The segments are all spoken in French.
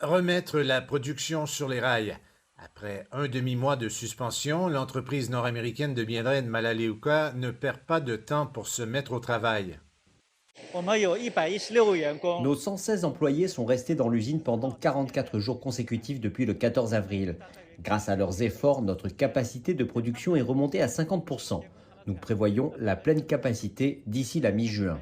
Remettre la production sur les rails. Après un demi-mois de suspension, l'entreprise nord-américaine de biens de Melaleuca ne perd pas de temps pour se mettre au travail. 我们有116个员工，Nos 116 employés sont restés dans l'usine pendant 44 jours consécutifs depuis le 14 avril. Grâce à leurs efforts, notre capacité de production est remontée à 50%. Nous prévoyons la pleine capacité d'ici la mi-juin.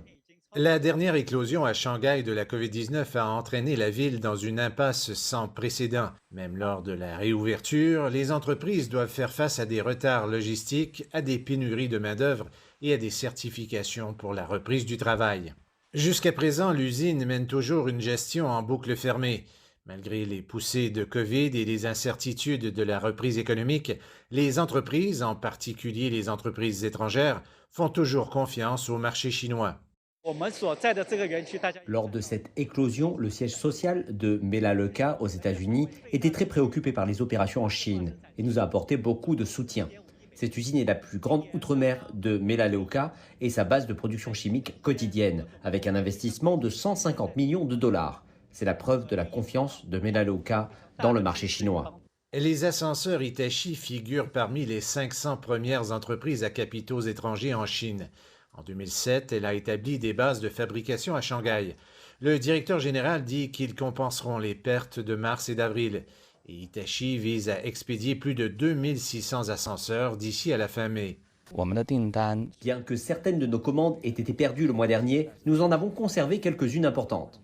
La dernière éclosion à Shanghai de la COVID-19 a entraîné la ville dans une impasse sans précédent. Même lors de la réouverture, les entreprises doivent faire face à des retards logistiques, à des pénuries de main-d'œuvre et à des certifications pour la reprise du travail. Jusqu'à présent, l'usine mène toujours une gestion en boucle fermée. Malgré les poussées de COVID et les incertitudes de la reprise économique, les entreprises, en particulier les entreprises étrangères, font toujours confiance au marché chinois. 我们所在的这个园区，大家 Lors de cette éclosion, le siège social de Melaleuca aux États-Unis était très préoccupé par les opérations en Chine et nous a apporté beaucoup de soutien. Cette usine est la plus grande outre-mer de Melaleuca et sa base de production chimique quotidienne, avec un investissement de 150 millions de dollars. C'est la preuve de la confiance de Melaleuca dans le marché chinois. Les ascenseurs Hitachi figurent parmi les 500 premières entreprises à capitaux étrangers en Chine. En 2007, elle a établi des bases de fabrication à Shanghai. Le directeur général dit qu'ils compenseront les pertes de mars et d'avril. Et Hitachi vise à expédier plus de 2600 ascenseurs d'ici à la fin mai. 我们的订单 Bien que certaines de nos commandes aient été perdues le mois dernier, nous en avons conservé quelques-unes importantes.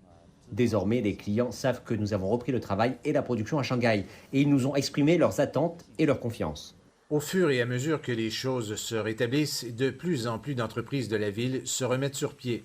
Désormais, les clients savent que nous avons repris le travail et la production à Shanghai et ils nous ont exprimé leurs attentes et leur confiance. Au fur et à mesure que les choses se rétablissent, de plus en plus d'entreprises de la ville se remettent sur pied.